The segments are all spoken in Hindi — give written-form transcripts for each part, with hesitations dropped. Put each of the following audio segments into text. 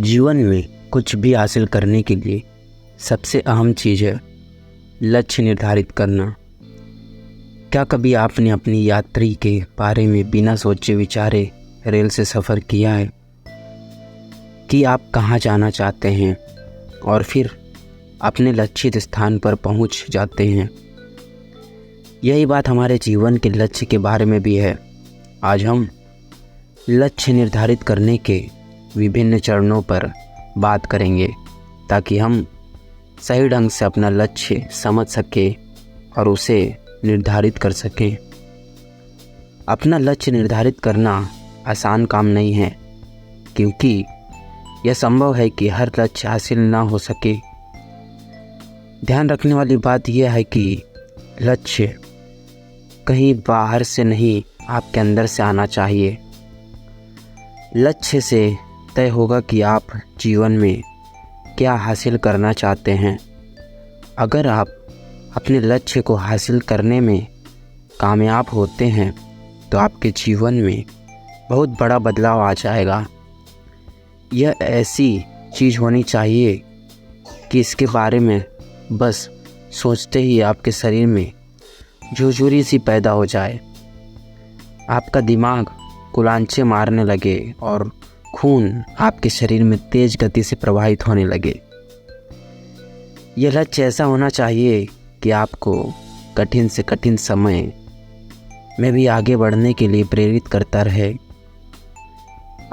जीवन में कुछ भी हासिल करने के लिए सबसे अहम चीज़ है लक्ष्य निर्धारित करना। क्या कभी आपने अपनी यात्री के बारे में बिना सोचे विचारे रेल से सफ़र किया है कि आप कहाँ जाना चाहते हैं और फिर अपने लक्षित स्थान पर पहुँच जाते हैं। यही बात हमारे जीवन के लक्ष्य के बारे में भी है। आज हम लक्ष्य निर्धारित करने के विभिन्न चरणों पर बात करेंगे ताकि हम सही ढंग से अपना लक्ष्य समझ सकें और उसे निर्धारित कर सकें। अपना लक्ष्य निर्धारित करना आसान काम नहीं है, क्योंकि यह संभव है कि हर लक्ष्य हासिल ना हो सके। ध्यान रखने वाली बात यह है कि लक्ष्य कहीं बाहर से नहीं, आपके अंदर से आना चाहिए। लक्ष्य से तय होगा कि आप जीवन में क्या हासिल करना चाहते हैं। अगर आप अपने लक्ष्य को हासिल करने में कामयाब होते हैं तो आपके जीवन में बहुत बड़ा बदलाव आ जाएगा। यह ऐसी चीज़ होनी चाहिए कि इसके बारे में बस सोचते ही आपके शरीर में झुरझुरी सी पैदा हो जाए, आपका दिमाग कुलांचे मारने लगे और खून आपके शरीर में तेज गति से प्रवाहित होने लगे। यह लक्ष्य ऐसा होना चाहिए कि आपको कठिन से कठिन समय में भी आगे बढ़ने के लिए प्रेरित करता रहे।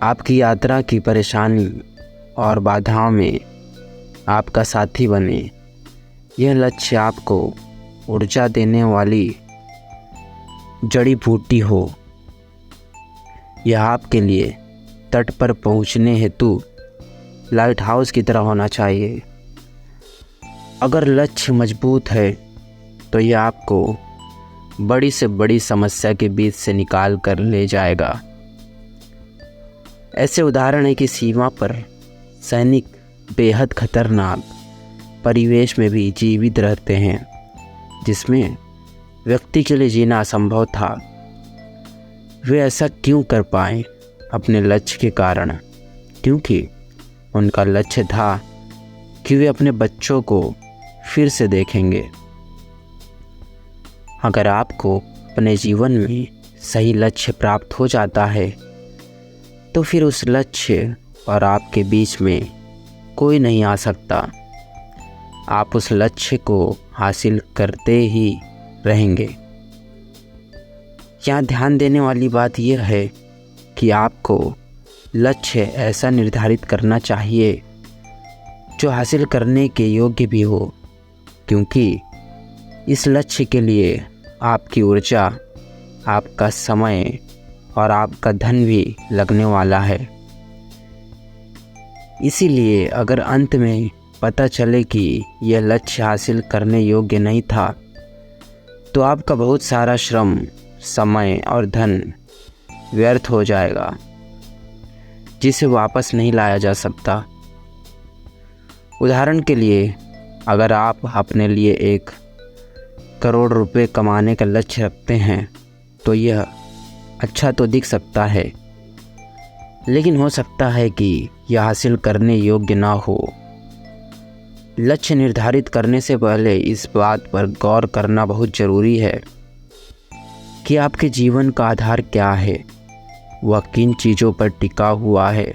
आपकी यात्रा की परेशानी और बाधाओं में आपका साथी बने। यह लक्ष्य आपको ऊर्जा देने वाली जड़ी बूटी हो। यह आपके लिए तट पर पहुंचने हेतु लाइट हाउस की तरह होना चाहिए। अगर लक्ष्य मजबूत है तो यह आपको बड़ी से बड़ी समस्या के बीच से निकाल कर ले जाएगा। ऐसे उदाहरण है कि सीमा पर सैनिक बेहद खतरनाक परिवेश में भी जीवित रहते हैं, जिसमें व्यक्ति के लिए जीना असंभव था। वे ऐसा क्यों कर पाए? अपने लक्ष्य के कारण, क्योंकि उनका लक्ष्य था कि वे अपने बच्चों को फिर से देखेंगे। अगर आपको अपने जीवन में सही लक्ष्य प्राप्त हो जाता है तो फिर उस लक्ष्य और आपके बीच में कोई नहीं आ सकता। आप उस लक्ष्य को हासिल करते ही रहेंगे। यहाँ ध्यान देने वाली बात यह है कि आपको लक्ष्य ऐसा निर्धारित करना चाहिए जो हासिल करने के योग्य भी हो, क्योंकि इस लक्ष्य के लिए आपकी ऊर्जा, आपका समय और आपका धन भी लगने वाला है। इसीलिए अगर अंत में पता चले कि यह लक्ष्य हासिल करने योग्य नहीं था तो आपका बहुत सारा श्रम, समय और धन व्यर्थ हो जाएगा, जिसे वापस नहीं लाया जा सकता। उदाहरण के लिए, अगर आप अपने लिए 1 करोड़ रुपए कमाने का लक्ष्य रखते हैं तो यह अच्छा तो दिख सकता है, लेकिन हो सकता है कि यह हासिल करने योग्य ना हो। लक्ष्य निर्धारित करने से पहले इस बात पर गौर करना बहुत ज़रूरी है कि आपके जीवन का आधार क्या है, वह किन चीज़ों पर टिका हुआ है।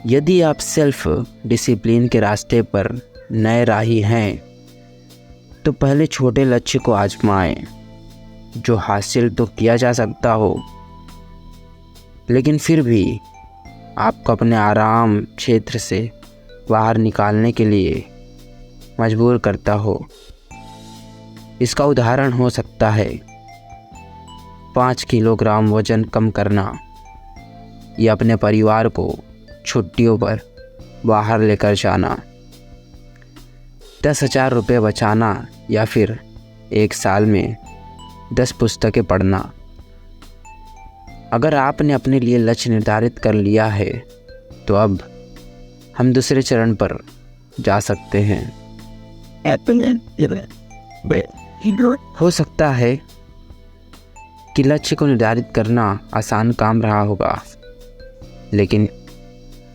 यदि आप सेल्फ डिसिप्लिन के रास्ते पर नए राही हैं तो पहले छोटे लक्ष्य को आजमाएं, जो हासिल तो किया जा सकता हो लेकिन फिर भी आपको अपने आराम क्षेत्र से बाहर निकालने के लिए मजबूर करता हो। इसका उदाहरण हो सकता है 5 किलोग्राम वज़न कम करना, या अपने परिवार को छुट्टियों पर बाहर लेकर जाना, 10,000 रुपये बचाना, या फिर 1 साल में 10 पुस्तकें पढ़ना। अगर आपने अपने लिए लक्ष्य निर्धारित कर लिया है तो अब हम दूसरे चरण पर जा सकते हैं। हो सकता है कि लक्ष्य को निर्धारित करना आसान काम रहा होगा, लेकिन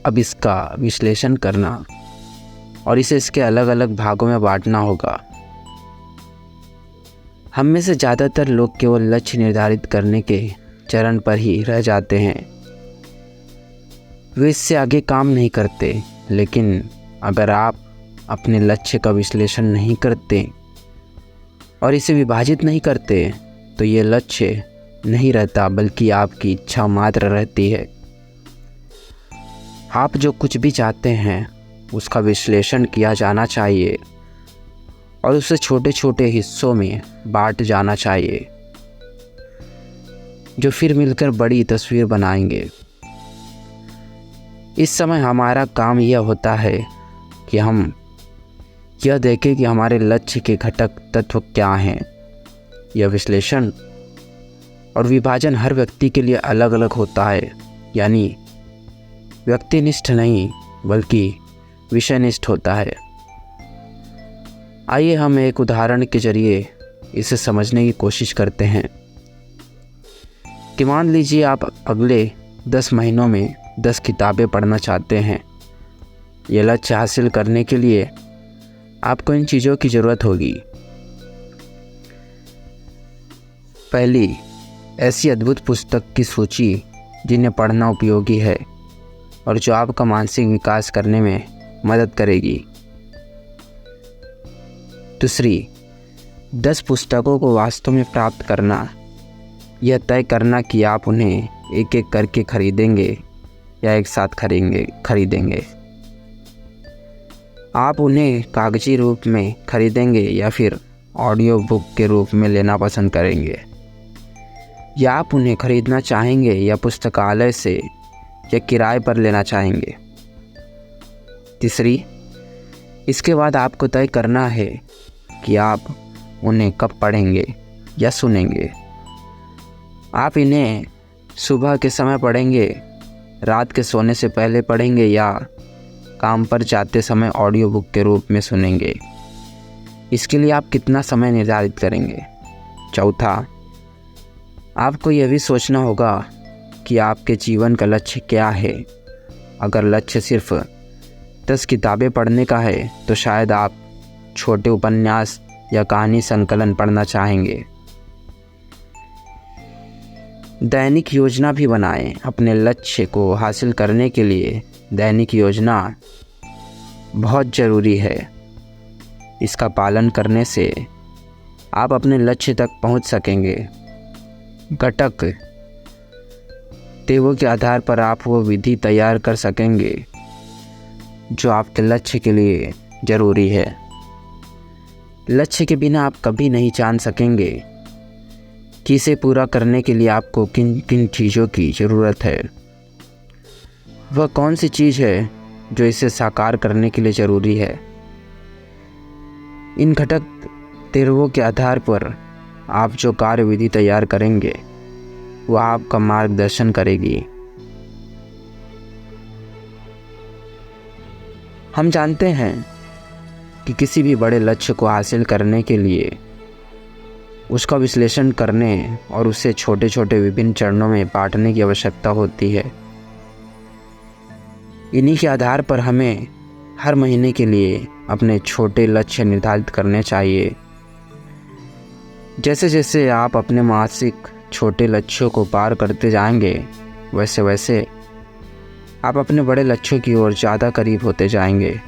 अब इसका विश्लेषण करना और इसे इसके अलग अलग भागों में बांटना होगा। हम में से ज़्यादातर लोग केवल लक्ष्य निर्धारित करने के चरण पर ही रह जाते हैं। वे इससे आगे काम नहीं करते। लेकिन अगर आप अपने लक्ष्य का विश्लेषण नहीं करते और इसे विभाजित नहीं करते तो ये लक्ष्य नहीं रहता, बल्कि आपकी इच्छा मात्र रहती है। आप जो कुछ भी चाहते हैं उसका विश्लेषण किया जाना चाहिए और उसे छोटे छोटे हिस्सों में बांट जाना चाहिए, जो फिर मिलकर बड़ी तस्वीर बनाएंगे। इस समय हमारा काम यह होता है कि हम यह देखें कि हमारे लक्ष्य के घटक तत्व क्या हैं। यह विश्लेषण और विभाजन हर व्यक्ति के लिए अलग अलग होता है, यानी व्यक्तिनिष्ठ नहीं बल्कि विषयनिष्ठ होता है। आइए हम एक उदाहरण के जरिए इसे समझने की कोशिश करते हैं कि मान लीजिए आप अगले 10 महीनों में 10 किताबें पढ़ना चाहते हैं। यह लक्ष्य हासिल करने के लिए आपको इन चीज़ों की ज़रूरत होगी। पहली, ऐसी अद्भुत पुस्तक की सूची जिन्हें पढ़ना उपयोगी है और जो आपका मानसिक विकास करने में मदद करेगी। दूसरी, 10 पुस्तकों को वास्तव में प्राप्त करना। यह तय करना कि आप उन्हें एक एक करके खरीदेंगे या एक साथ खरीदेंगे। आप उन्हें कागजी रूप में खरीदेंगे या फिर ऑडियो बुक के रूप में लेना पसंद करेंगे, या आप उन्हें खरीदना चाहेंगे या पुस्तकालय से या किराए पर लेना चाहेंगे। तीसरी, इसके बाद आपको तय करना है कि आप उन्हें कब पढ़ेंगे या सुनेंगे। आप इन्हें सुबह के समय पढ़ेंगे, रात के सोने से पहले पढ़ेंगे या काम पर जाते समय ऑडियो बुक के रूप में सुनेंगे। इसके लिए आप कितना समय निर्धारित करेंगे। चौथा, आपको यह भी सोचना होगा कि आपके जीवन का लक्ष्य क्या है। अगर लक्ष्य सिर्फ 10 किताबें पढ़ने का है तो शायद आप छोटे उपन्यास या कहानी संकलन पढ़ना चाहेंगे। दैनिक योजना भी बनाएं। अपने लक्ष्य को हासिल करने के लिए दैनिक योजना बहुत ज़रूरी है। इसका पालन करने से आप अपने लक्ष्य तक पहुंच सकेंगे। घटक देवों के आधार पर आप वो विधि तैयार कर सकेंगे जो आपके लक्ष्य के लिए ज़रूरी है। लक्ष्य के बिना आप कभी नहीं जान सकेंगे कि इसे पूरा करने के लिए आपको किन किन चीज़ों की ज़रूरत है। वह कौन सी चीज़ है जो इसे साकार करने के लिए ज़रूरी है। इन घटक तेरहों के आधार पर आप जो कार्यविधि तैयार करेंगे वह आपका मार्गदर्शन करेगी। हम जानते हैं कि किसी भी बड़े लक्ष्य को हासिल करने के लिए उसका विश्लेषण करने और उसे छोटे छोटे विभिन्न चरणों में बांटने की आवश्यकता होती है। इन्हीं के आधार पर हमें हर महीने के लिए अपने छोटे लक्ष्य निर्धारित करने चाहिए। जैसे जैसे आप अपने मासिक छोटे लक्ष्यों को पार करते जाएंगे, वैसे वैसे आप अपने बड़े लक्ष्यों की ओर ज़्यादा करीब होते जाएंगे।